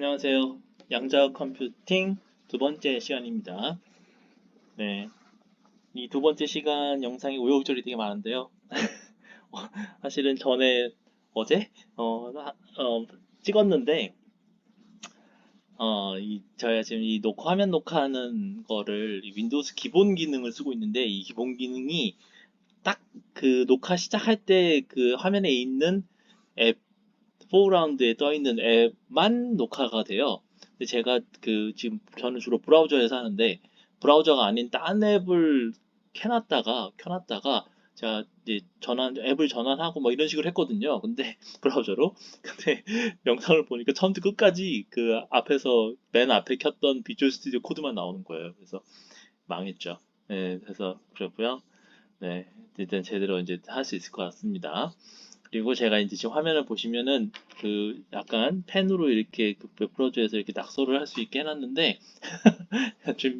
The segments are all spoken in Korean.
안녕하세요. 양자 컴퓨팅 두 번째 시간입니다. 네, 이 두 번째 시간 영상이 우여곡절이 되게 많은데요. 사실은 전에 어제 찍었는데 저희가 지금 이 화면 녹화하는 거를 이 윈도우즈 기본 기능을 쓰고 있는데 이 기본 기능이 딱 그 녹화 시작할 때 그 화면에 있는 앱 포그라운드에 떠 있는 앱만 녹화가 돼요. 근데 제가 지금 저는 주로 브라우저에서 하는데 브라우저가 아닌 딴 앱을 켜놨다가 제가 이제 앱을 전환하고 뭐 이런 식으로 했거든요. 근데 브라우저로. 근데 영상을 보니까 처음부터 끝까지 그 앞에서 맨 앞에 켰던 비주얼 스튜디오 코드만 나오는 거예요. 그래서 망했죠. 네, 그래서 그렇고요. 네, 일단 제대로 이제 할 수 있을 것 같습니다. 그리고 제가 이제 지금 화면을 보시면은 그 약간 펜으로 이렇게 그 웹브라우저에서 이렇게 낙서를 할 수 있게 해놨는데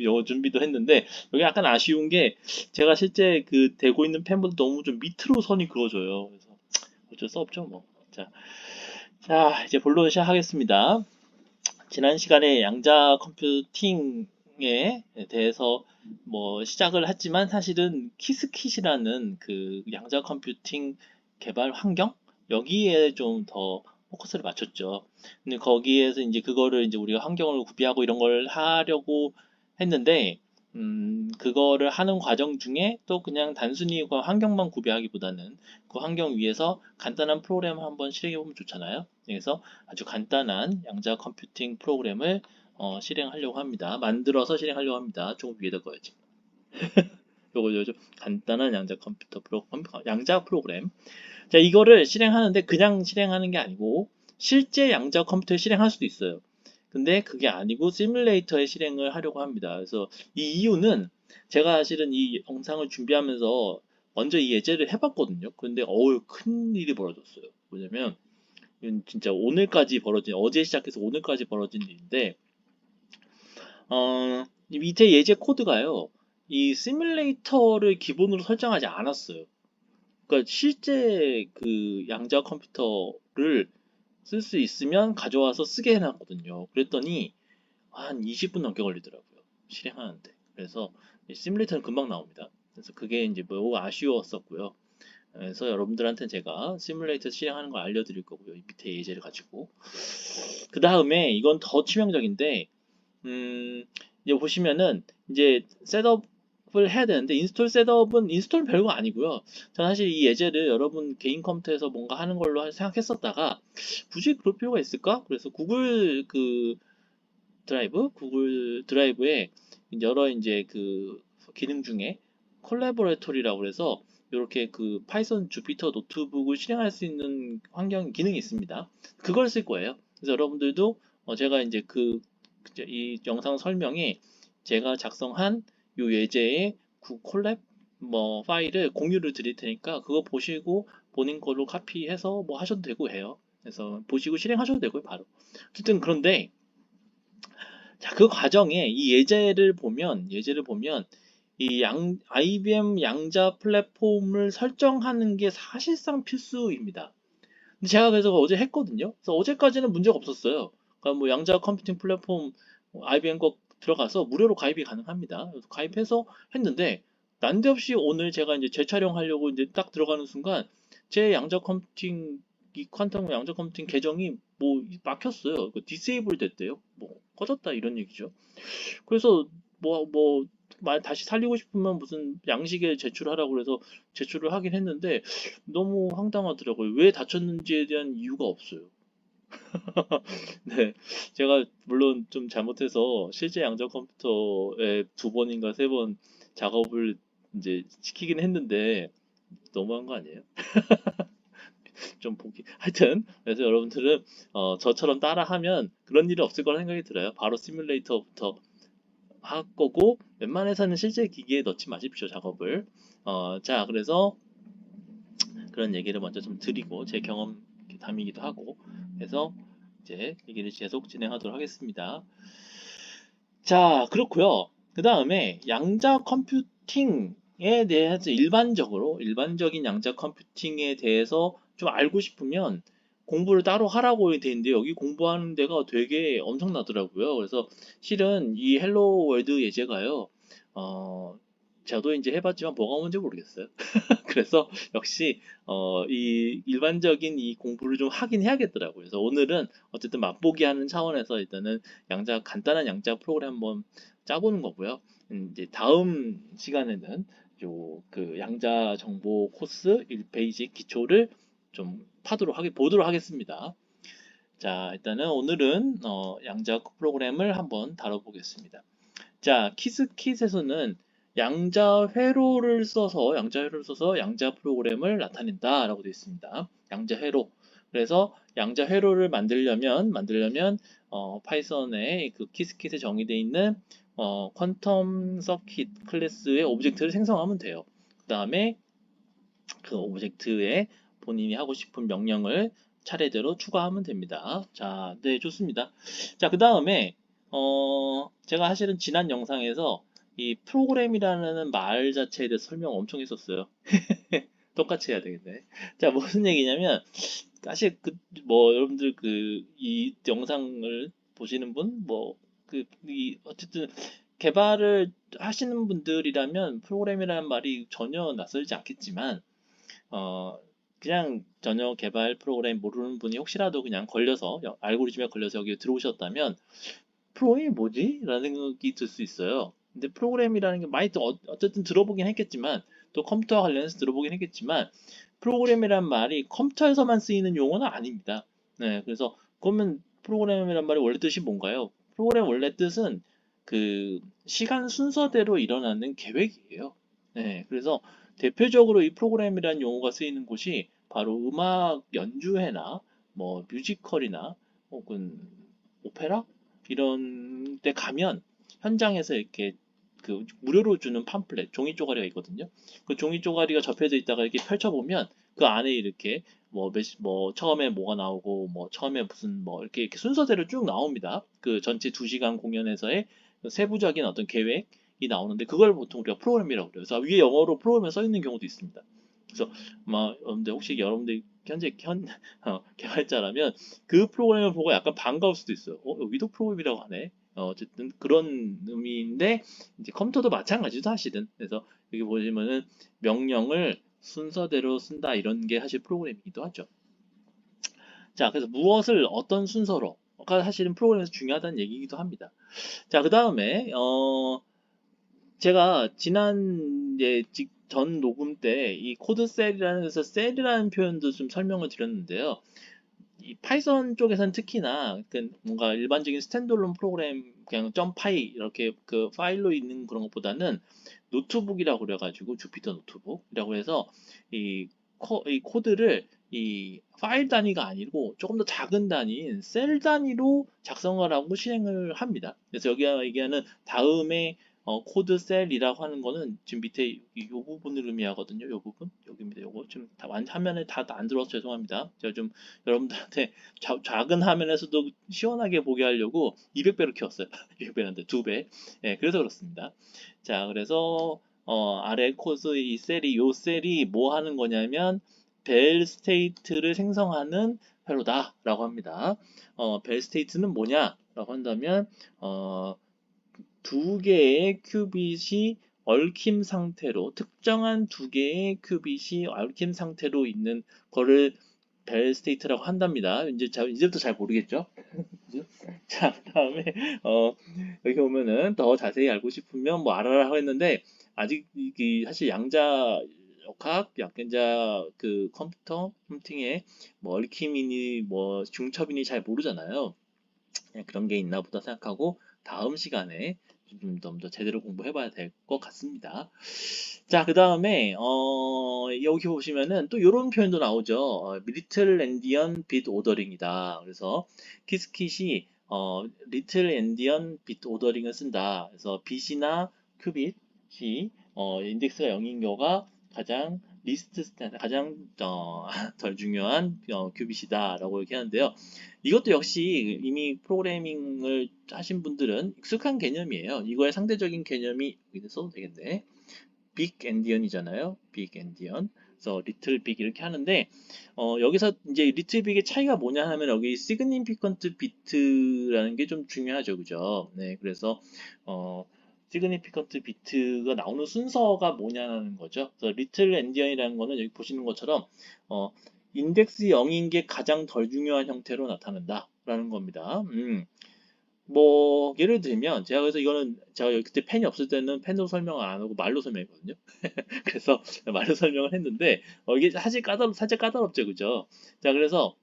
영어 준비도 했는데 여기 약간 아쉬운 게 제가 실제 그 대고 있는 펜보다 너무 좀 밑으로 선이 그어져요. 그래서 어쩔 수 없죠 뭐. 자 이제 본론 시작하겠습니다. 지난 시간에 양자 컴퓨팅에 대해서 뭐 시작을 했지만 사실은 키스킷이라는 그 양자 컴퓨팅 개발 환경 여기에 좀 더 포커스를 맞췄죠. 근데 거기에서 이제 그거를 이제 우리가 환경을 구비하고 이런 걸 하려고 했는데 그거를 하는 과정 중에 또 그냥 단순히 그 환경만 구비하기보다는 그 환경 위에서 간단한 프로그램을 한번 실행해 보면 좋잖아요. 그래서 아주 간단한 양자 컴퓨팅 프로그램을 실행하려고 합니다. 만들어서 실행하려고 합니다. 조금 위에다 거야지. 요거 간단한 양자 프로그램. 자, 이거를 실행하는데 그냥 실행하는 게 아니고 실제 양자 컴퓨터에 실행할 수도 있어요. 근데 그게 아니고 시뮬레이터에 실행을 하려고 합니다. 그래서 이 이유는 제가 사실은 이 영상을 준비하면서 먼저 이 예제를 해봤거든요. 근데 큰 일이 벌어졌어요. 뭐냐면 이건 진짜 어제 시작해서 오늘까지 벌어진 일인데, 이 밑에 예제 코드가요, 이 시뮬레이터를 기본으로 설정하지 않았어요. 그러니까 실제 그 양자 컴퓨터를 쓸 수 있으면 가져와서 쓰게 해놨거든요. 그랬더니 한 20분 넘게 걸리더라고요. 실행하는데. 그래서 시뮬레이터는 금방 나옵니다. 그래서 그게 이제 매우 아쉬웠었고요. 그래서 여러분들한테 제가 시뮬레이터 실행하는 걸 알려드릴 거고요. 이 밑에 예제를 가지고. 그 다음에 이건 더 치명적인데, 이제 보시면은 이제 셋업을 해야 되는데 인스톨 별거 아니고요. 저는 사실 이 예제를 여러분 개인 컴퓨터에서 뭔가 하는 걸로 생각했었다가 굳이 그럴 필요가 있을까? 그래서 구글 드라이브에 여러 이제 그 기능 중에 콜라보레토리라고 해서 이렇게 그 파이썬 주피터 노트북을 실행할 수 있는 기능이 있습니다. 그걸 쓸 거예요. 그래서 여러분들도 제가 이제 이 영상 설명에 제가 작성한 요 예제의 콜랩 뭐 파일을 공유를 드릴 테니까 그거 보시고 본인 걸로 카피해서 뭐 하셔도 되고 해요. 그래서 보시고 실행하셔도 되고요, 바로. 어쨌든 그런데 자, 그 과정에 이 예제를 보면 IBM 양자 플랫폼을 설정하는 게 사실상 필수입니다. 근데 제가 그래서 어제 했거든요. 그래서 어제까지는 문제가 없었어요. 그러니까 뭐 양자 컴퓨팅 플랫폼 IBM 거 들어가서 무료로 가입이 가능합니다. 그래서 가입해서 했는데 난데없이 오늘 제가 이제 재촬영하려고 이제 딱 들어가는 순간 제 양자 컴퓨팅 이 퀀텀 양자 컴퓨팅 계정이 뭐 막혔어요. 디세이블 됐대요. 뭐 꺼졌다 이런 얘기죠. 그래서 말 다시 살리고 싶으면 무슨 양식에 제출하라고 그래서 제출을 하긴 했는데 너무 황당하더라고요. 왜 다쳤는지에 대한 이유가 없어요. 네, 제가 물론 좀 잘못해서 실제 양자 컴퓨터에 두 번인가 세 번 작업을 이제 시키긴 했는데 너무한 거 아니에요? 좀 보기. 하여튼 그래서 여러분들은 저처럼 따라하면 그런 일이 없을 거라 생각이 들어요. 바로 시뮬레이터부터 할 거고 웬만해서는 실제 기기에 넣지 마십시오 작업을. 자 그래서 그런 얘기를 먼저 좀 드리고 제 경험 담이기도 하고 해서 이제 얘기를 계속 진행하도록 하겠습니다. 자 그렇고요. 그 다음에 양자 컴퓨팅에 대해서 일반적인 양자 컴퓨팅에 대해서 좀 알고 싶으면 공부를 따로 하라고 돼 있는데 여기 공부하는 데가 되게 엄청나더라고요. 그래서 실은 이 헬로 월드 예제가요. 어, 저도 이제 해봤지만 뭐가 뭔지 모르겠어요. 그래서 역시 이 일반적인 이 공부를 좀 하긴 해야겠더라고요. 그래서 오늘은 어쨌든 맛보기 하는 차원에서 일단은 간단한 양자 프로그램 한번 짜보는 거고요. 이제 다음 시간에는 요 그 양자 정보 코스 1페이지 기초를 좀 보도록 하겠습니다. 자, 일단은 오늘은 양자 프로그램을 한번 다뤄보겠습니다. 자, 키스킷에서는 양자 회로를 써서 양자 프로그램을 나타낸다라고 되어 있습니다. 양자 회로. 그래서 양자 회로를 만들려면 파이썬의 그 키스킷에 정의되어 있는 퀀텀 서킷 클래스의 오브젝트를 생성하면 돼요. 그 다음에 그 오브젝트에 본인이 하고 싶은 명령을 차례대로 추가하면 됩니다. 자, 네, 좋습니다. 자, 그 다음에 제가 사실은 지난 영상에서 이 프로그램이라는 말 자체에 대해서 설명 엄청 했었어요. 똑같이 해야 되겠네. 자, 무슨 얘기냐면 사실 여러분들 이 영상을 보시는 분 어쨌든 개발을 하시는 분들이라면 프로그램이라는 말이 전혀 낯설지 않겠지만 어, 그냥 전혀 개발 프로그램 모르는 분이 혹시라도 그냥 알고리즘에 걸려서 여기 들어오셨다면 프로그램이 뭐지? 라는 생각이 들 수 있어요. 근데 프로그램이라는 게 많이 어쨌든 들어보긴 했겠지만 또 컴퓨터와 관련해서 들어보긴 했겠지만 프로그램이란 말이 컴퓨터에서만 쓰이는 용어는 아닙니다. 네, 그래서 그러면 프로그램이란 말이 원래 뜻이 뭔가요? 프로그램 원래 뜻은 그 시간 순서대로 일어나는 계획이에요. 네, 그래서 대표적으로 이 프로그램이라는 용어가 쓰이는 곳이 바로 음악 연주회나 뭐 뮤지컬이나 혹은 오페라 이런 데 가면 현장에서 이렇게 그 무료로 주는 팜플렛 종이 쪼가리가 있거든요. 그 종이 쪼가리가 접혀져 있다가 이렇게 펼쳐보면 그 안에 이렇게 뭐 처음에 뭐가 나오고 뭐 처음에 무슨 뭐 이렇게 순서대로 쭉 나옵니다. 그 전체 2시간 공연에서의 그 세부적인 어떤 계획이 나오는데 그걸 보통 우리가 프로그램이라고 그래요. 그래서 위에 영어로 프로그램이 써 있는 경우도 있습니다. 그래서 여러분들 혹시 여러분들 현재 개발자라면 그 프로그램을 보고 약간 반가울 수도 있어요. 여기도 프로그램이라고 하네. 어쨌든 그런 의미인데 이제 컴퓨터도 마찬가지죠 사실은. 그래서 여기 보시면은 명령을 순서대로 쓴다 이런 게 사실 프로그램이기도 하죠. 자, 그래서 무엇을 어떤 순서로가 사실은 프로그램에서 중요하다는 얘기이기도 합니다. 자, 그 다음에 제가 지난 이제 전 녹음 때 이 코드 셀이라는 데서 셀이라는 표현도 좀 설명을 드렸는데요. 이 파이썬 쪽에서는 특히나 뭔가 일반적인 스탠드얼론 프로그램 그냥 .py 이렇게 그 파일로 있는 그런 것보다는 노트북이라고 그래가지고 주피터 노트북이라고 해서 이, 이 코드를 이 파일 단위가 아니고 조금 더 작은 단위인 셀 단위로 작성을 하고 실행을 합니다. 그래서 여기가 얘기하는 다음에 코드 셀이라고 하는 거는 지금 밑에 이 부분을 의미하거든요. 이 부분 여기입니다. 요거 지금 화면에 다 안 들어와서 죄송합니다. 제가 좀 여러분들한테 작은 화면에서도 시원하게 보게 하려고 200배로 키웠어요. 200배란데 2배. 예, 그래서 그렇습니다. 자, 그래서 아래 코드 요 셀이 뭐 하는 거냐면 벨 스테이트를 생성하는 회로다라고 합니다. 벨 스테이트는 뭐냐라고 한다면 두 개의 큐빗이 얽힘 상태로 특정한 두 개의 큐빗이 얽힘 상태로 있는 거를 벨 스테이트라고 한답니다. 이제부터 잘 모르겠죠? 그죠? 자, 그다음에 어, 여기 보면은 더 자세히 알고 싶으면 뭐 알아라 했는데 아직 이 사실 양자 그 컴퓨터 컴퓨팅에 뭐 얽힘이니 뭐 중첩이니 잘 모르잖아요. 그냥 그런 게 있나 보다 생각하고 다음 시간에 좀 더 제대로 공부해봐야 될 것 같습니다. 자, 그 다음에 여기 보시면은 또 이런 표현도 나오죠. 리틀 엔디언 빗 오더링이다. 그래서 키스킷이 리틀 엔디언 빗 오더링을 쓴다. 그래서 빗이나 큐빗이 인덱스가 0인 경우가 가장 덜 중요한 큐빗이다라고 이렇게 하는데요. 이것도 역시 이미 프로그래밍을 하신 분들은 익숙한 개념이에요. 이거의 상대적인 개념이 여기 써도 되겠네. 빅 엔디언이잖아요. 빅 엔디언. 그래서 리틀 빅 이렇게 하는데 여기서 이제 리틀 빅의 차이가 뭐냐 하면 여기 시그니피컨트 비트라는 게 좀 중요하죠, 그죠? 네, 그래서 시그니피컨트 비트가 나오는 순서가 뭐냐는 거죠. 그래서 리틀 엔디언이라는 거는 여기 보시는 것처럼 어, 인덱스 0인 게 가장 덜 중요한 형태로 나타난다라는 겁니다. 뭐 예를 들면 제가 그래서 이거는 제가 그때 펜이 없을 때는 펜으로 설명을 안 하고 말로 설명했거든요. 그래서 말로 설명을 했는데 이게 사실 살짝 까다롭죠, 그죠? 자, 그래서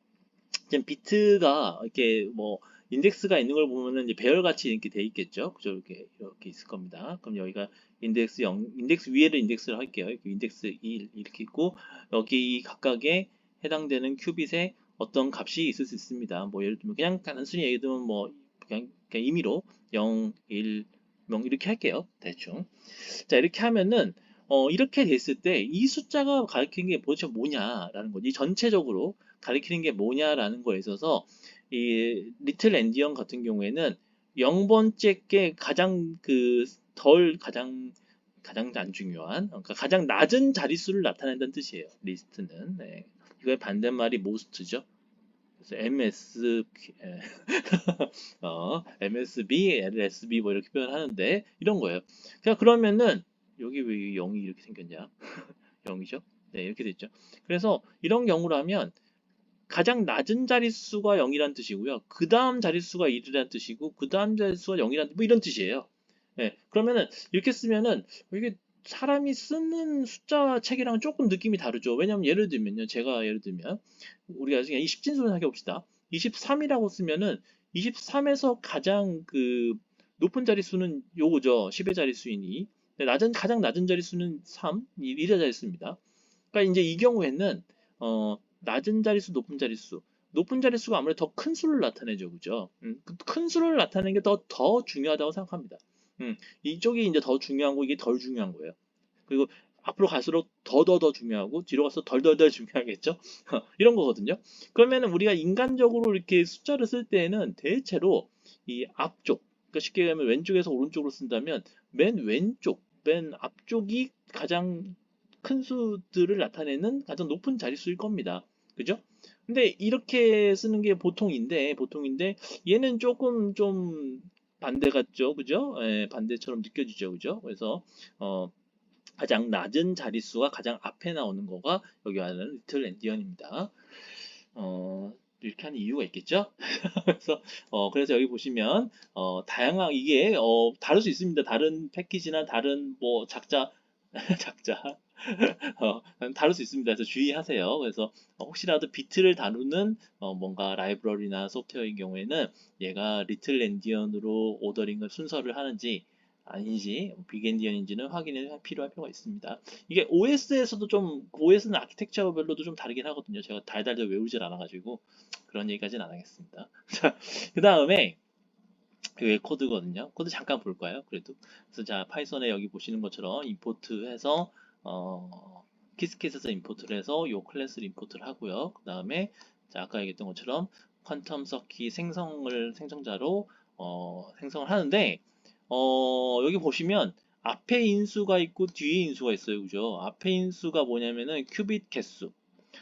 지금 비트가 이렇게 뭐 인덱스가 있는 걸 보면은 이제 배열같이 이렇게 돼 있겠죠, 그죠? 이렇게 있을 겁니다. 그럼 여기가 인덱스 0, 인덱스 위에를 인덱스를 할게요. 이렇게 인덱스 1 이렇게 있고 여기 각각에 해당되는 큐빗에 어떤 값이 있을 수 있습니다. 뭐 예를 들면 그냥 단순히 얘기 들면 뭐 그냥 임의로 0, 1, 0 이렇게 할게요. 대충. 자, 이렇게 하면은 이렇게 됐을 때 이 숫자가 가리키는 게 도대체 뭐냐라는 거지. 전체적으로 가리키는 게 뭐냐라는 거에 있어서 이 리틀 엔디언 같은 경우에는 0번째 게 가장 가장 안 중요한, 그러니까 가장 낮은 자릿수를 나타낸다는 뜻이에요. 리스트는. 네. 이거의 반대말이 most죠. 그래서 MSB, LSB 뭐 이렇게 표현하는데 이런 거예요. 그러면은 여기 왜 0이 이렇게 생겼냐? 0이죠? 네, 이렇게 됐죠. 그래서 이런 경우라면 가장 낮은 자릿수가 0이란 뜻이고요. 그 다음 자릿수가 1이란 뜻이고 그 다음 자릿수가 0이란 뭐 이런 뜻이에요. 네, 그러면은 이렇게 쓰면은 이게 사람이 쓰는 숫자 책이랑 조금 느낌이 다르죠. 왜냐면 예를 들면요. 제가 예를 들면 우리가 그냥 20진수를 생각해 봅시다. 23이라고 쓰면은 23에서 가장 높은 자릿수는 요거죠. 10의 자릿수이니. 가장 낮은 자릿수는 3, 1의 자릿수입니다. 그러니까 이제 이 경우에는 낮은 자릿수, 높은 자릿수. 높은 자릿수가 아무래도 더 큰 수를 나타내죠, 그죠? 큰 수를 나타내는 게 더 중요하다고 생각합니다. 이쪽이 이제 더 중요한 거, 이게 덜 중요한 거예요. 그리고 앞으로 갈수록 더 중요하고 뒤로 가서 덜 중요하겠죠? 이런 거거든요. 그러면은 우리가 인간적으로 이렇게 숫자를 쓸 때에는 대체로 이 앞쪽, 그러니까 쉽게 얘기하면 왼쪽에서 오른쪽으로 쓴다면 맨 앞쪽이 가장 큰 수들을 나타내는 가장 높은 자릿수일 겁니다. 그죠? 근데 이렇게 쓰는 게 보통인데 얘는 조금 좀 반대 같죠, 그죠? 예, 반대처럼 느껴지죠, 그죠? 그래서 어, 가장 낮은 자릿수가 가장 앞에 나오는 거가 여기 하는 리틀 엔디언입니다. 이렇게 하는 이유가 있겠죠? 그래서 여기 보시면 다양한 이게 다를 수 있습니다. 다른 패키지나 다른 뭐 작자 작자 다를 수 있습니다. 그래서 주의하세요. 그래서 혹시라도 비트를 다루는 뭔가 라이브러리나 소프트웨어인 경우에는 얘가 리틀 엔디언으로 오더링을 순서를 하는지 아닌지 빅 엔디언인지는 확인이 필요할 필요가 있습니다. 이게 OS에서도 좀 OS는 아키텍처별로도 좀 다르긴 하거든요. 제가 달달달 외우질 않아가지고 그런 얘기까지는 안 하겠습니다. 자, 그 다음에 그게 코드거든요. 코드 잠깐 볼까요? 그래도. 그래서 자, 파이썬에 여기 보시는 것처럼 임포트해서 키스켓에서 임포트를 해서 요 클래스를 임포트를 하고요. 그 다음에 자, 아까 얘기했던 것처럼 퀀텀 서킷 생성자로 생성을 하는데 여기 보시면 앞에 인수가 있고 뒤에 인수가 있어요. 그죠? 앞에 인수가 뭐냐면은 큐빗 개수.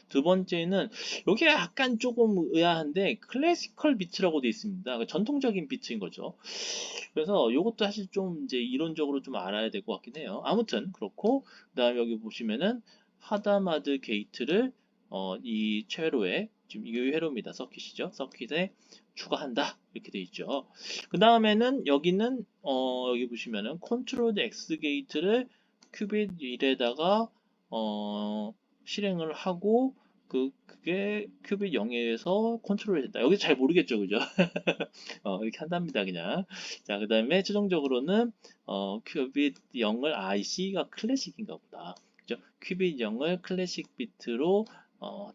두 번째는 여기 약간 조금 의아한데 클래시컬 비트라고 되어 있습니다. 그러니까 전통적인 비트인 거죠. 그래서 이것도 사실 좀 이제 이론적으로 좀 알아야 될 것 같긴 해요. 아무튼 그렇고 그다음에 여기 보시면은 하다마드 게이트를 이 회로에 지금 이 회로입니다. 서킷이죠. 서킷에 추가한다 이렇게 돼 있죠. 그 다음에는 여기는 여기 보시면은 컨트롤 X 게이트를 큐빗 1에다가 실행을 하고 그게 큐빗 0에서 컨트롤이 된다. 여기 잘 모르겠죠, 그죠? 이렇게 한답니다, 그냥. 자, 그 다음에 최종적으로는 큐빗 0을 IC가 클래식인가 보다. 그죠? 큐빗 0을 클래식 비트로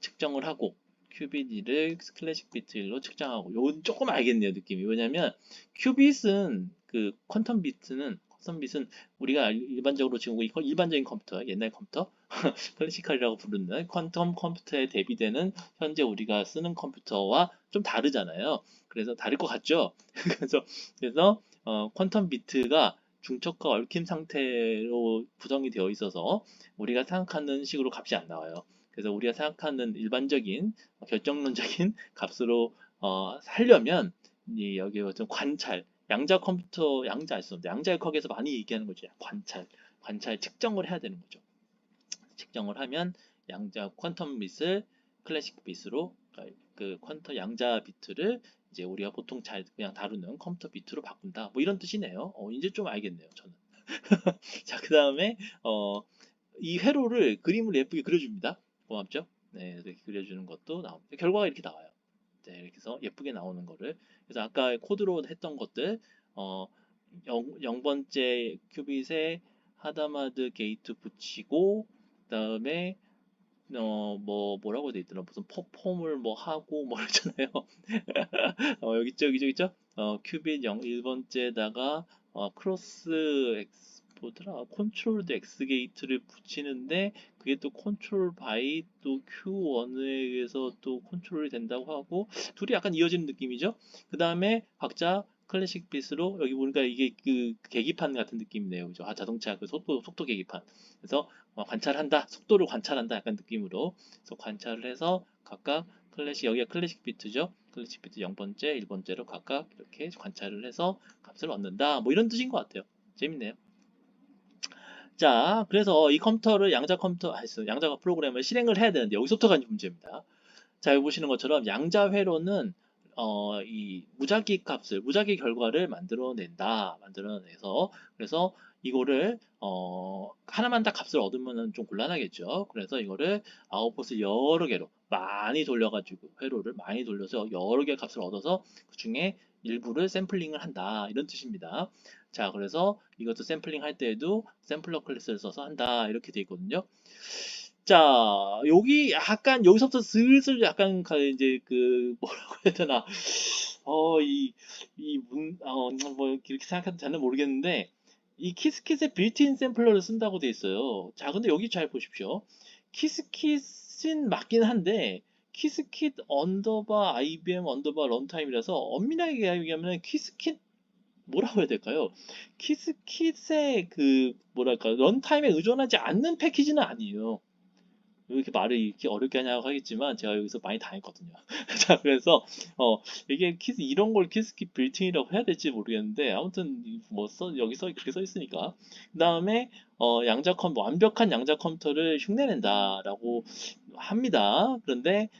측정을 하고 큐빗 1을 클래식 비트 1로 측정하고 요건 조금 알겠네요, 느낌이. 왜냐면 큐빗은 쿼텀 빛은 우리가 일반적으로 지금 일반적인 컴퓨터, 옛날 컴퓨터 클래시컬이라고 부르는 퀀텀 컴퓨터에 대비되는 현재 우리가 쓰는 컴퓨터와 좀 다르잖아요. 그래서 다를 것 같죠? 그래서 퀀텀 비트가 중첩과 얽힘 상태로 구성이 되어 있어서 우리가 생각하는 식으로 값이 안 나와요. 그래서 우리가 생각하는 일반적인 결정론적인 값으로 하려면 여기 좀 관찰, 양자 컴퓨터, 양자 알수없는데 양자의 컴에서 많이 얘기하는 거죠. 관찰 측정을 해야 되는 거죠. 측정을 하면 양자 퀀텀 bit을 클래식 bit으로 그 퀀텀 양자 비트를 이제 우리가 보통 잘 그냥 다루는 컴퓨터 비트로 바꾼다. 뭐 이런 뜻이네요. 이제 좀 알겠네요, 저는. 자, 그 다음에 이 회로를 그림을 예쁘게 그려줍니다. 고맙죠? 네, 이렇게 그려주는 것도 나옵니다. 결과가 이렇게 나와요. 네, 이렇게 해서 예쁘게 나오는 거를. 그래서 아까 코드로 했던 것들, 0번째 큐빗에 하다마드 게이트 붙이고, 그 다음에 뭐라고 돼 있더라. 무슨 퍼폼을 뭐 하고 뭐 그러잖아요. 여기 있죠. 큐빗 1번째에다가 크로스 X 뭐더라? 컨트롤드 X 게이트를 붙이는데 그게 또 컨트롤 바이 또 Q1에 의해서 또 컨트롤이 된다고 하고 둘이 약간 이어지는 느낌이죠. 그 다음에 각자 클래식 빛으로 여기 보니까 이게 그 계기판 같은 느낌이네요. 그죠? 자동차 그 속도 계기판. 그래서 관찰한다, 속도를 관찰한다 약간 느낌으로. 그래서 관찰을 해서 각각 여기가 클래식 비트죠. 클래식 비트 0번째, 1번째로 각각 이렇게 관찰을 해서 값을 얻는다. 뭐 이런 뜻인 것 같아요. 재밌네요. 자, 그래서 이 컴퓨터를 양자 프로그램을 실행을 해야 되는데 여기서부터가 이제 문제입니다. 자, 여기 보시는 것처럼 양자 회로는 이 무작위 결과를 만들어내서 그래서 이거를 하나만 다 값을 얻으면 좀 곤란하겠죠. 그래서 이거를 아웃풋을 여러 개로 많이 돌려가지고 회로를 많이 돌려서 여러 개 값을 얻어서 그 중에 일부를 샘플링을 한다 이런 뜻입니다. 자, 그래서 이것도 샘플링 할 때에도 샘플러 클래스를 써서 한다 이렇게 돼 있거든요. 자, 여기 약간 여기서부터 슬슬 약간 이제 그 뭐라고 해야 되나 뭐 이렇게 생각해도 되나 모르겠는데 이 키스킷의 빌트인 샘플러를 쓴다고 돼 있어요. 자, 근데 여기 잘 보십시오. 키스킷은 맞긴 한데 키스킷 언더바 IBM 언더바 런타임이라서 엄밀하게 얘기하면 키스킷 뭐라고 해야 될까요? 키스킷의 그 뭐랄까 런타임에 의존하지 않는 패키지는 아니에요. 왜 이렇게 말을 이렇게 어렵게 하냐고 하겠지만 제가 여기서 많이 당했거든요. 자, 그래서 이게 이런 걸 키스킷 빌트인이라고 해야 될지 모르겠는데 아무튼 여기서 이렇게 써 있으니까 그 다음에 완벽한 양자 컴퓨터를 흉내낸다라고 합니다. 그런데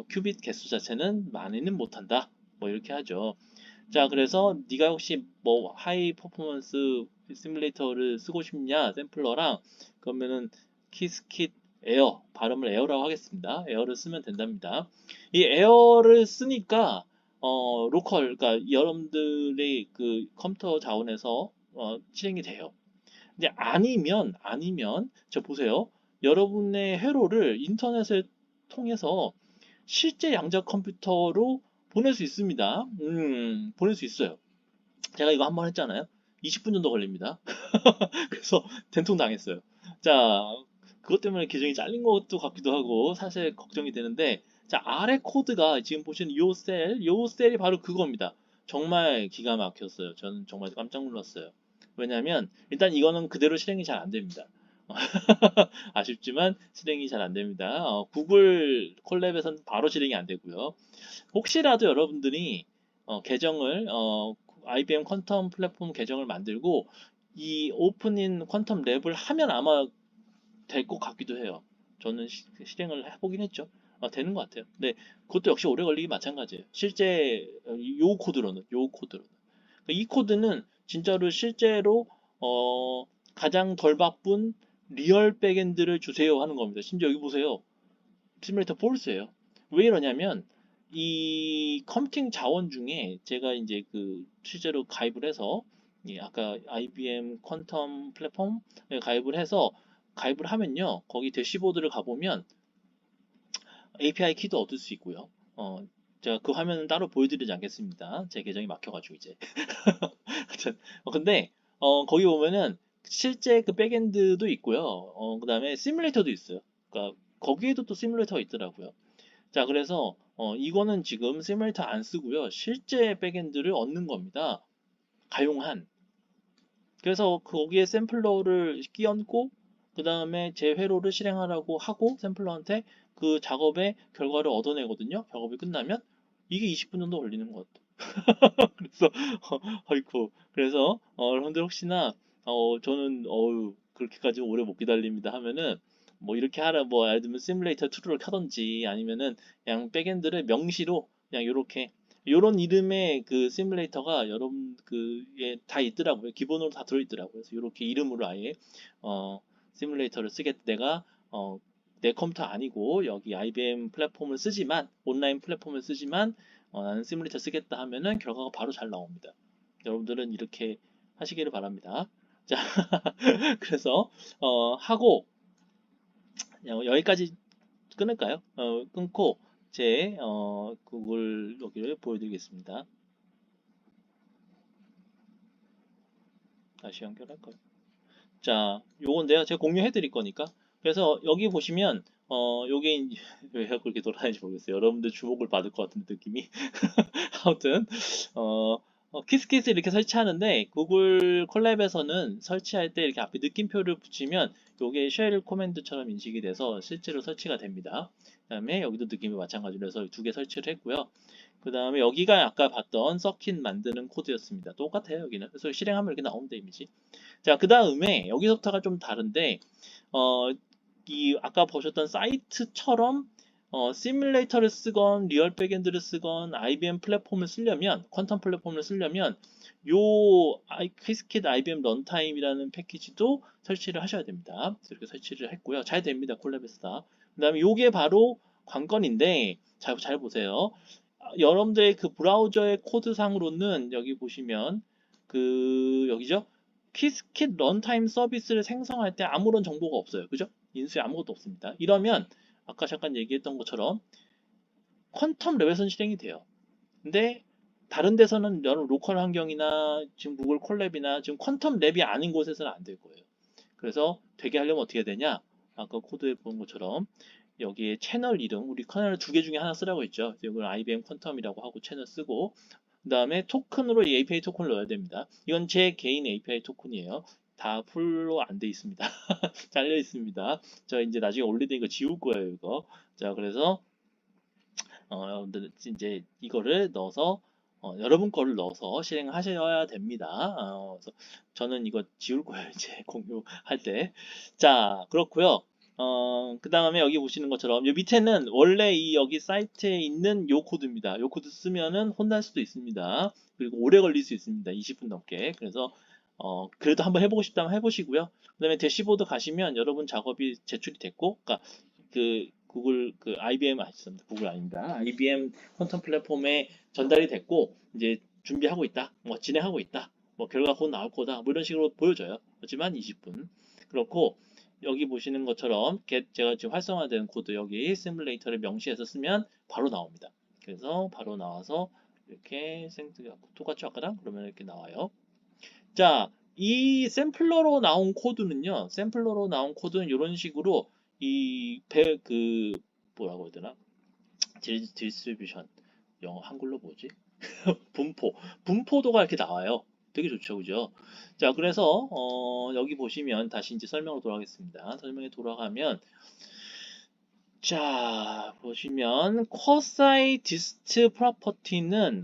큐빗 개수 자체는 많이는 못한다. 뭐 이렇게 하죠. 자, 그래서 네가 혹시 뭐 하이 퍼포먼스 시뮬레이터를 쓰고 싶냐 샘플러랑 그러면은 키스킷 에어 발음을 에어라고 하겠습니다. 에어를 쓰면 된답니다. 이 에어를 쓰니까 로컬 그러니까 여러분들의 그 컴퓨터 자원에서 실행이 돼요. 근데 아니면 저 보세요. 여러분의 회로를 인터넷을 통해서 실제 양자 컴퓨터로 보낼 수 있습니다. 보낼 수 있어요. 제가 이거 한번 했잖아요. 20분 정도 걸립니다. 그래서 된통 당했어요. 자, 그것 때문에 계정이 잘린 것도 같기도 하고 사실 걱정이 되는데 자, 아래 코드가 지금 보시는 요 셀이 바로 그겁니다. 정말 기가 막혔어요. 저는 정말 깜짝 놀랐어요. 왜냐면 일단 이거는 그대로 실행이 잘 안 됩니다. 아쉽지만 실행이 잘 안 됩니다. 구글 콜랩에서는 바로 실행이 안 되고요. 혹시라도 여러분들이 계정을 IBM 퀀텀 플랫폼 계정을 만들고 이 오픈인 퀀텀 랩을 하면 아마 될 것 같기도 해요. 저는 실행을 해보긴 했죠. 되는 것 같아요. 근데 그것도 역시 오래 걸리기 마찬가지예요. 실제 요 코드로는 이 코드는 진짜로 실제로 가장 덜 바쁜 리얼 백엔드를 주세요 하는 겁니다. 심지어 여기 보세요. 시뮬레이터 폴스예요. 왜 이러냐면 이 컴퓨팅 자원 중에 제가 이제 그 실제로 가입을 해서 아까 IBM 퀀텀 플랫폼에 가입을 하면요. 거기 대시보드를 가보면 API 키도 얻을 수 있고요. 제가 그 화면은 따로 보여드리지 않겠습니다. 제 계정이 막혀가지고 이제. 하여튼, 근데 거기 보면은 실제 그 백엔드도 있고요. 그다음에 시뮬레이터도 있어요. 그러니까 거기에도 또 시뮬레이터가 있더라고요. 자, 그래서 이거는 지금 시뮬레이터 안 쓰고요. 실제 백엔드를 얻는 겁니다. 가용한. 그래서 거기에 샘플러를 끼얹고 그 다음에 제 회로를 실행하라고 하고 샘플러한테 그 작업의 결과를 얻어내거든요. 작업이 끝나면 이게 20분 정도 걸리는 것 같아요. 그래서 아이쿠 그래서 여러분들 혹시나 저는 그렇게까지 오래 못 기다립니다 하면은 뭐 이렇게 하라 뭐 예를 들면 시뮬레이터 툴을 켜던지 아니면은 그냥 백엔드를 명시로 그냥 요렇게 요런 이름의 그 시뮬레이터가 여러분 그에 다 있더라고요. 기본으로 다 들어있더라고요. 그래서 요렇게 이름으로 아예 어 시뮬레이터를 쓰겠다. 내가 내 컴퓨터 아니고 여기 IBM 플랫폼을 쓰지만 온라인 플랫폼을 쓰지만 나는 시뮬레이터 쓰겠다 하면은 결과가 바로 잘 나옵니다. 여러분들은 이렇게 하시기를 바랍니다. 자, 그래서 하고 여기까지 끊을까요? 끊고 제 구글 여기를 보여드리겠습니다. 다시 연결할까요? 자, 요건데요. 제가 공유해 드릴 거니까. 그래서 여기 보시면 요게 왜 그렇게 돌아다니는지 모르겠어요. 여러분들 주목을 받을 것 같은 느낌이. 아무튼 키스키스 이렇게 설치하는데 구글 콜랩에서는 설치할 때 이렇게 앞에 느낌표를 붙이면 요게 쉘 코맨드처럼 인식이 돼서 실제로 설치가 됩니다. 그다음에 여기도 느낌이 마찬가지로 해서 두 개 설치를 했고요. 그 다음에 여기가 아까 봤던 서킷 만드는 코드였습니다. 똑같아요 여기는. 그래서 실행하면 이렇게 나옵니다 이미지. 자, 그 다음에 여기서부터가 좀 다른데 어, 이 아까 보셨던 사이트처럼 시뮬레이터를 쓰건 리얼 백엔드를 쓰건 IBM 플랫폼을 쓰려면 퀀텀 플랫폼을 쓰려면 요 퀴스킷 IBM 런타임이라는 패키지도 설치를 하셔야 됩니다. 이렇게 설치를 했고요. 잘 됩니다. 콜랩에서 다. 그다음에 요게 바로 관건인데 잘 보세요. 여러분들의 그 브라우저의 코드상으로는 여기 보시면 그 여기죠? 퀴스킷 런타임 서비스를 생성할 때 아무런 정보가 없어요. 그죠? 인수에 아무것도 없습니다. 이러면 아까 잠깐 얘기했던 것처럼 퀀텀 랩에서는 실행이 돼요. 근데 다른 데서는 여러 로컬 환경이나 지금 구글 콜랩이나 지금 퀀텀 랩이 아닌 곳에서는 안 될 거예요. 그래서 되게 하려면 어떻게 해야 되냐? 아까 코드에 본 것처럼 여기에 채널 이름, 우리 채널 두 개 중에 하나 쓰라고 했죠. 이걸 IBM 퀀텀이라고 하고 채널 쓰고 그 다음에 토큰으로 이 API 토큰을 넣어야 됩니다. 이건 제 개인 API 토큰이에요. 다 풀로 안 돼 있습니다. 잘려 있습니다. 저 이제 나중에 올리는 이거 지울 거예요, 이거. 자, 그래서 여러분들 이제 이거를 넣어서 여러분 거를 넣어서 실행하셔야 됩니다. 그래서 저는 이거 지울 거예요, 이제 공유할 때. 자, 그렇고요. 그 다음에 여기 보시는 것처럼 이 밑에는 원래 이 여기 사이트에 있는 요 코드입니다. 요 코드 쓰면은 혼날 수도 있습니다. 그리고 오래 걸릴 수 있습니다. 20분 넘게. 그래서 그래도 한번 해보고 싶다면 해보시고요. 그 다음에 대시보드 가시면 여러분 작업이 제출이 됐고, 그러니까 그 구글 그 IBM 죄송합니다. 구글 아닙니다. IBM 퀀텀 플랫폼에 전달이 됐고 이제 준비하고 있다. 뭐 진행하고 있다. 뭐 결과 곧 나올 거다. 뭐 이런 식으로 보여져요. 하지만 20분. 그렇고 여기 보시는 것처럼 제가 지금 활성화된 코드 여기 시뮬레이터를 명시해서 쓰면 바로 나옵니다. 그래서 바로 나와서 이렇게 똑같죠 아까랑 그러면 이렇게 나와요. 자, 이 샘플러로 나온 코드는요. 샘플러로 나온 코드는 이런 식으로 그 뭐라고 해야 되나? 디스트리뷰션 영어 한글로 뭐지? 분포 분포도가 이렇게 나와요. 되게 좋죠, 그죠? 자, 그래서 여기 보시면 다시 이제 설명으로 돌아가겠습니다. 설명에 돌아가면 자, 보시면 쿼사이 디스트 프로퍼티는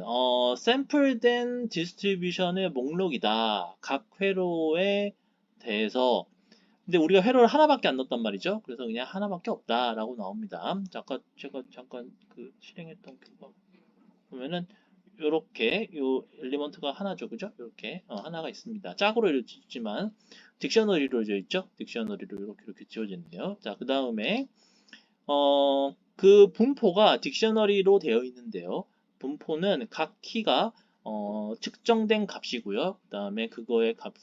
샘플된 디스트리뷰션의 목록이다. 각 회로에 대해서 근데 우리가 회로를 하나밖에 안 넣었단 말이죠. 그래서 그냥 하나밖에 없다라고 나옵니다. 잠깐 제가 잠깐 그 실행했던 그거 보면은 요렇게 요 엘리먼트가 하나죠, 그죠? 이렇게 하나가 있습니다. 짝으로 이루어지지만 딕셔너리로 이루어져 있죠. 딕셔너리로 이렇게 지워졌네요. 자, 그 다음에 그 분포가 딕셔너리로 되어 있는데요. 분포는 각 키가 측정된 값이고요. 그 다음에 그거의 값,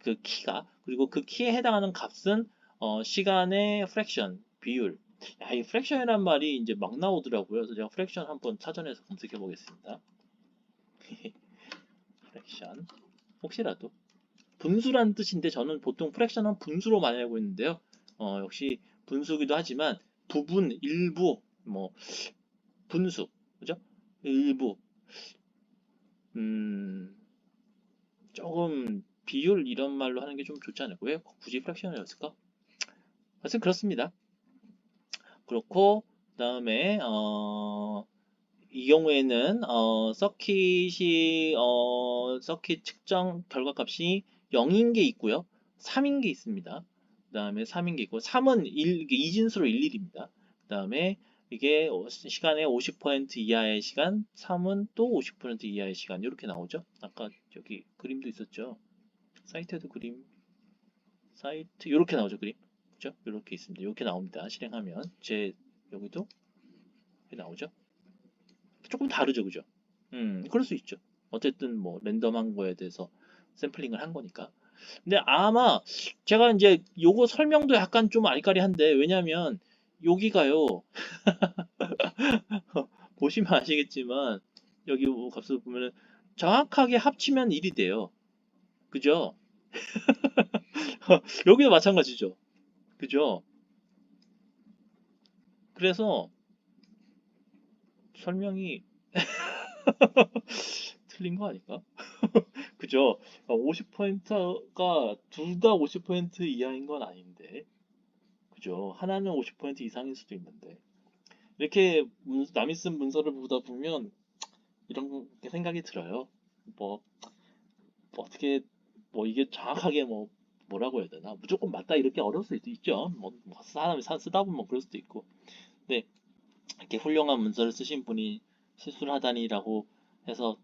그 키가 그리고 그 키에 해당하는 값은 시간의 프랙션, 비율. 야, 이 프랙션이란 말이 이제 막 나오더라고요. 그래서 제가 프랙션 한번 사전에서 검색해 보겠습니다. 프랙션. 혹시라도 분수란 뜻인데 저는 보통 프랙션은 분수로 많이 알고 있는데요. 역시 분수기도 하지만 부분, 일부, 뭐 분수, 그죠? 일부, 음, 조금 비율 이런 말로 하는 게 좀 좋지 않을까? 왜 굳이 프랙션이었을까? 하여튼 그렇습니다. 그렇고 그다음에 이 경우에는 서킷 측정 결과값이 0인 게 있고요. 3인 게 있습니다. 그다음에 3인 게 있고 3은 1, 이게 이진수로 11입니다. 그다음에 이게 시간의 50% 이하의 시간, 3은 또 50% 이하의 시간 이렇게 나오죠. 아까 저기 그림도 있었죠. 사이트에도 그림, 사이트 이렇게 나오죠. 그림. 그죠? 이렇게 있습니다. 이렇게 나옵니다. 실행하면 여기도 이렇게 나오죠. 조금 다르죠, 그죠? 그럴 수 있죠. 어쨌든 뭐 랜덤한 거에 대해서 샘플링을 한 거니까. 근데 아마 제가 이제 요거 설명도 약간 좀 아리까리한데 왜냐면 여기가요 보시면 아시겠지만 여기 뭐 값을 보면은 정확하게 합치면 1이 돼요. 그죠? 여기도 마찬가지죠. 그죠? 그래서 설명이 틀린 거 아닐까? 그죠? 50%가 둘 다 50% 이하인 건 아닌데, 그죠? 하나는 50% 이상일 수도 있는데, 이렇게 남이 쓴 문서를 보다 보면 이런 생각이 들어요. 뭐, 어떻게, 뭐 이게 정확하게 뭐라고 해야 되나? 무조건 맞다 이렇게 어려울 수도 있죠. 사람이 쓰다 보면 그럴 수도 있고. 근데 이렇게 훌륭한 문서를 쓰신 분이 실수를 하다니라고 해서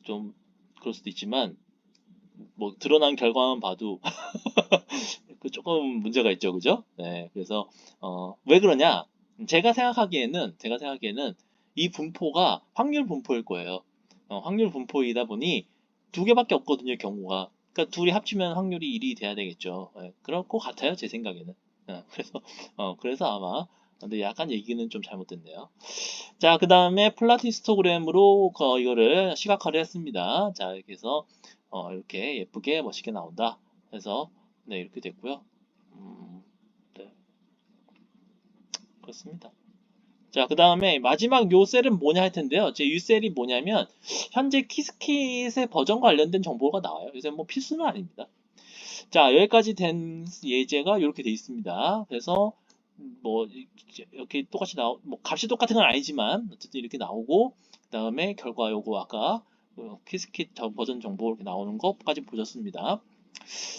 좀 그럴 수도 있지만, 뭐 드러난 결과만 봐도 그 조금 문제가 있죠, 그죠? 네, 그래서 왜 그러냐? 제가 생각하기에는 이 분포가 확률 분포일 거예요. 확률 분포이다 보니 두 개밖에 없거든요, 경우가. 그러니까 둘이 합치면 확률이 1이 돼야 되겠죠. 그럴 것 같아요, 제 생각에는. 그래서 아마 근데 약간 얘기는 좀 잘못됐네요. 자, 그 다음에 플랫 히스토그램으로 이거를 시각화를 했습니다. 자, 이렇게 해서 이렇게 예쁘게 멋있게 나온다. 그래서 네, 이렇게 됐고요. 네, 그렇습니다. 자, 그 다음에 마지막 요 셀은 뭐냐 할 텐데요. 제 이 셀이 뭐냐면 현재 키스킷의 버전 관련된 정보가 나와요. 그래서 뭐 필수는 아닙니다. 자, 여기까지 된 예제가 이렇게 돼 있습니다. 그래서 뭐 이렇게 똑같이 뭐 값이 똑같은 건 아니지만 어쨌든 이렇게 나오고 그다음에 결과 요거 아까 키스킷 버전 정보 이렇게 나오는 것까지 보셨습니다.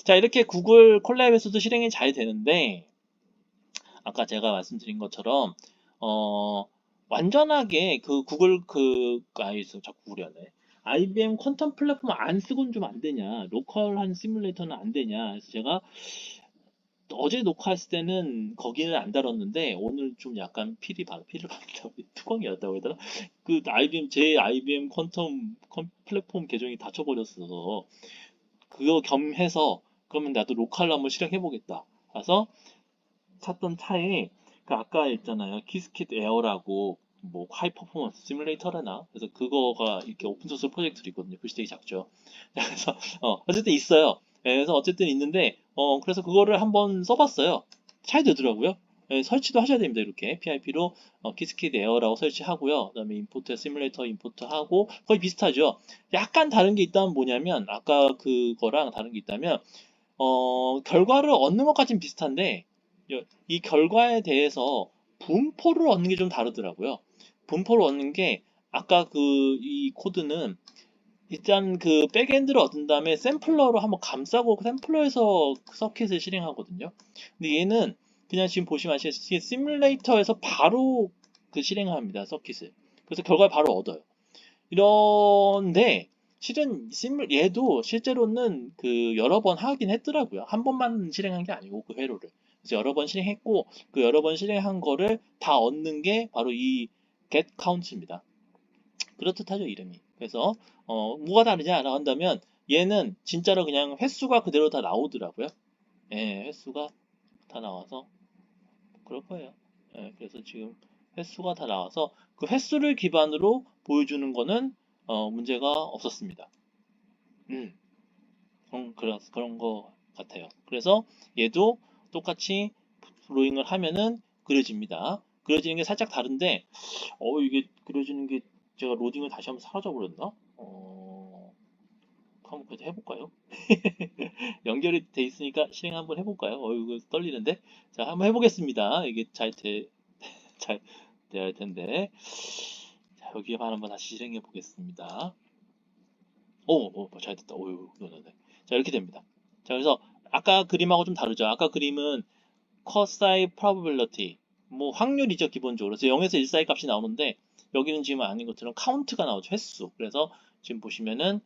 자, 이렇게 구글 콜랩에서도 실행이 잘 되는데 아까 제가 말씀드린 것처럼 어 완전하게 그 구글 자꾸 구글이네. IBM 퀀텀 플랫폼 안 쓰고는 좀 안 되냐, 로컬한 시뮬레이터는 안 되냐 해서 제가 어제 녹화했을 때는 거기는 안 다뤘는데 오늘 좀 약간 피를 받았다고 뚜껑이었다고 해야 되나? 그 IBM 퀀텀 플랫폼 계정이 닫혀버렸어서 그거 겸해서 그러면 나도 로컬로 한번 실행해 보겠다. 그래서 샀던 차에 그 아까 있잖아요, 키스킷 에어라고 뭐 하이 퍼포먼스 시뮬레이터라나 그래서 그거가 이렇게 오픈 소스 프로젝트도 있거든요. 글씨 되게 작죠. 그래서 어쨌든 있어요. 그래서 어쨌든 있는데 그래서 그거를 한번 써봤어요. 잘 되더라고요. 설치도 하셔야 됩니다. 이렇게 PIP로 키스킷 에어라고 설치하고요. 그다음에 임포트 시뮬레이터 임포트 하고 거의 비슷하죠. 약간 다른 게 있다면 뭐냐면 아까 그거랑 다른 게 있다면 결과를 얻는 것까지는 비슷한데 이 결과에 대해서 분포를 얻는 게 좀 다르더라고요. 분포를 얻는 게 아까 이 코드는 일단 그 백엔드를 얻은 다음에 샘플러로 한번 감싸고 샘플러에서 서킷을 실행하거든요. 근데 얘는 그냥 지금 보시면 아시다시피 시뮬레이터에서 바로 그 실행을 합니다. 서킷을. 그래서 결과를 바로 얻어요. 이런데 실은 얘도 실제로는 그 여러 번 하긴 했더라고요. 한 번만 실행한 게 아니고 그 회로를. 그래서 여러 번 실행했고 그 여러 번 실행한 거를 다 얻는 게 바로 이 get count입니다. 그렇듯하죠, 이름이. 그래서 뭐가 다르냐라고 한다면 얘는 진짜로 그냥 횟수가 그대로 다 나오더라고요. 예, 횟수가 다 나와서 그럴 거예요. 예, 그래서 지금 횟수가 다 나와서 그 횟수를 기반으로 보여주는 거는 문제가 없었습니다. 음, 그런 거 같아요. 그래서 얘도 똑같이 드로잉을 하면은 그려집니다. 그려지는 게 살짝 다른데, 이게 그려지는 게 제가 로딩을 다시 한번 사라져 버렸나? 한번 그래도 해볼까요? 연결이 돼 있으니까 실행 한번 해볼까요? 이거 떨리는데. 자, 한번 해보겠습니다. 이게 잘 돼야 할 텐데. 자, 여기만 한번 다시 실행해 보겠습니다. 잘 됐다. 네네네. 자, 이렇게 됩니다. 자, 그래서 아까 그림하고 좀 다르죠. 아까 그림은 cosine probability, 뭐 확률이죠, 기본적으로. 그래서 0에서 1 사이 값이 나오는데 여기는 지금 아닌 것처럼 카운트가 나오죠, 횟수. 그래서 지금 보시면은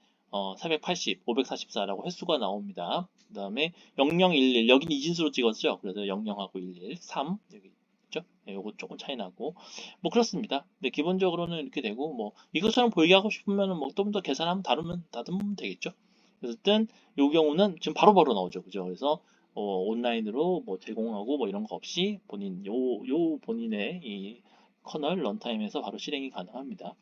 480, 544라고 횟수가 나옵니다. 그 다음에 0011, 여기는 이진수로 찍었죠. 그래서 00하고 11, 3 여기 있죠. 네, 요거 조금 차이 나고 뭐 그렇습니다. 근데 기본적으로는 이렇게 되고 뭐 이것처럼 보이게 하고 싶으면은 뭐 좀 더 계산하면 다르면 되겠죠. 어쨌든 요 경우는 지금 바로바로 나오죠, 그죠? 그래서 온라인으로 뭐 제공하고 뭐 이런 거 없이 요 본인의 이 커널 런타임에서 바로 실행이 가능합니다.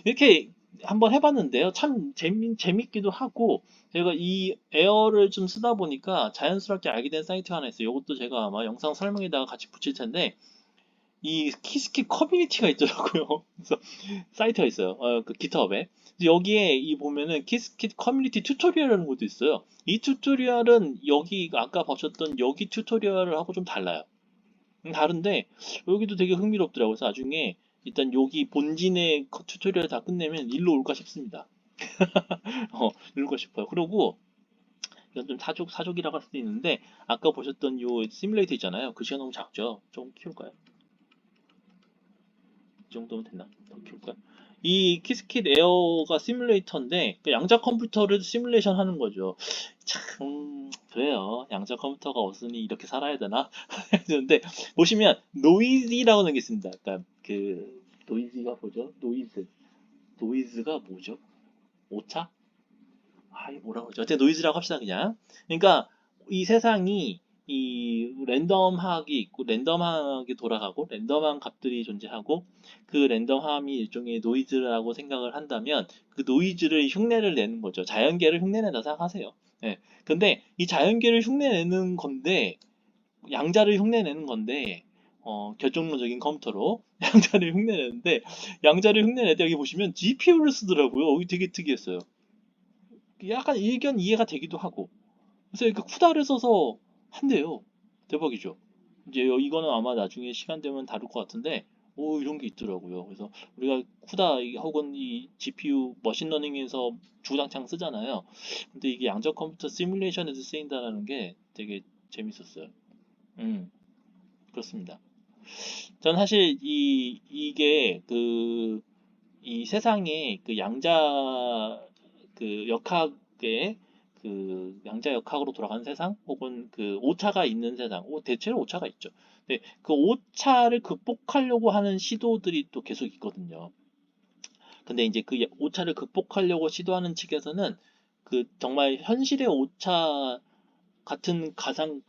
이렇게 한번 해봤는데요. 참 재밌기도 하고, 제가 이 에어를 좀 쓰다 보니까 자연스럽게 알게 된 사이트가 하나 있어요. 이것도 제가 아마 영상 설명에다가 같이 붙일 텐데, 이 키스킷 커뮤니티가 있더라고요. 그래서 사이트가 있어요. 그 깃허브에. 여기에 이 보면은 키스킷 커뮤니티 튜토리얼이라는 것도 있어요. 이 튜토리얼은 여기 아까 보셨던 여기 튜토리얼하고 좀 달라요. 다른데 여기도 되게 흥미롭더라고요. 그래서 나중에 일단 여기 본진의 튜토리얼 다 끝내면 일로 올까 싶습니다. 일로 올까 싶어요. 그리고 이건 좀 사족이라고 할 수도 있는데 아까 보셨던 요 시뮬레이터 있잖아요. 그 시간 너무 작죠? 좀 키울까요? 이 정도면 됐나? 더 키울까요? 이 키스킷 에어가 시뮬레이터인데 그 양자 컴퓨터를 시뮬레이션 하는 거죠. 참 그래요. 양자 컴퓨터가 없으니 이렇게 살아야 되나? 근데 보시면 노이즈라고 게 있습니다. 그러니까 그 노이즈가 뭐죠? 노이즈가 뭐죠? 오차? 이 뭐라고 하죠? 어쨌든 노이즈라고 합시다 그냥. 그러니까 이 세상이 이 랜덤하게 있고 랜덤하게 돌아가고 랜덤한 값들이 존재하고 그 랜덤함이 일종의 노이즈라고 생각을 한다면 그 노이즈를 흉내를 내는 거죠. 자연계를 흉내낸다 생각하세요. 예. 근데 이 자연계를 흉내내는 건데 양자를 흉내내는 건데 결정론적인 컴퓨터로 양자를 흉내내는데 양자를 흉내낼 때 여기 보시면 GPU를 쓰더라고요. 여기 되게 특이했어요. 약간 일견 이해가 되기도 하고 그래서 이렇게 쿠다를 써서 한대요. 대박이죠. 이제 이거는 아마 나중에 시간 되면 다룰 것 같은데 이런 게 있더라고요. 그래서 우리가 쿠다 혹은 이 GPU 머신러닝에서 주구장창 쓰잖아요. 근데 이게 양자 컴퓨터 시뮬레이션에서 쓰인다는 게 되게 재밌었어요. 음, 그렇습니다. 전 사실 이게 이 세상에 그 양자 그 역학의 그 양자 역학으로 돌아가는 세상 혹은 그 오차가 있는 세상, 대체로 오차가 있죠. 근데 그 오차를 극복하려고 하는 시도들이 또 계속 있거든요. 근데 이제 그 오차를 극복하려고 시도하는 측에서는 그 정말 현실의 오차 같은 가상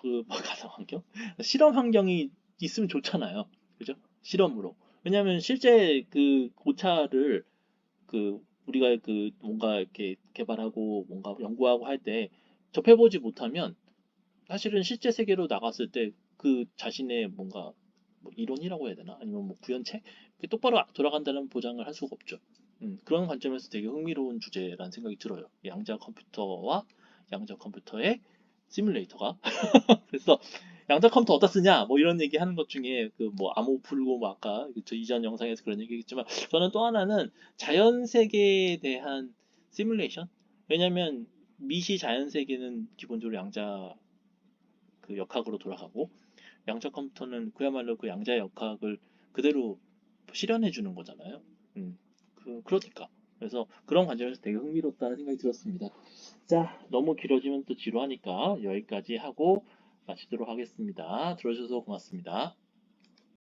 환경? 실험 환경이 있으면 좋잖아요. 그죠? 실험으로. 왜냐하면 실제 그 오차를 우리가 뭔가 이렇게 개발하고 뭔가 연구하고 할 때 접해보지 못하면 사실은 실제 세계로 나갔을 때 그 자신의 뭔가 뭐 이론이라고 해야 되나? 아니면 뭐 구현체? 그게 똑바로 돌아간다는 보장을 할 수가 없죠. 그런 관점에서 되게 흥미로운 주제라는 생각이 들어요. 양자 컴퓨터와 양자 컴퓨터의 시뮬레이터가 그래서 양자 컴퓨터 어디다 쓰냐 뭐 이런 얘기 하는 것 중에 그 뭐 암호 풀고 뭐 아까 저 이전 영상에서 그런 얘기했지만 저는 또 하나는 자연 세계에 대한 시뮬레이션 왜냐면 미시 자연 세계는 기본적으로 양자 그 역학으로 돌아가고 양자 컴퓨터는 그야말로 그 양자 역학을 그대로 실현해 주는 거잖아요. 그러니까 그래서 그런 관점에서 되게 흥미롭다는 생각이 들었습니다. 자, 너무 길어지면 또 지루하니까 여기까지 하고 마치도록 하겠습니다. 들어주셔서 고맙습니다.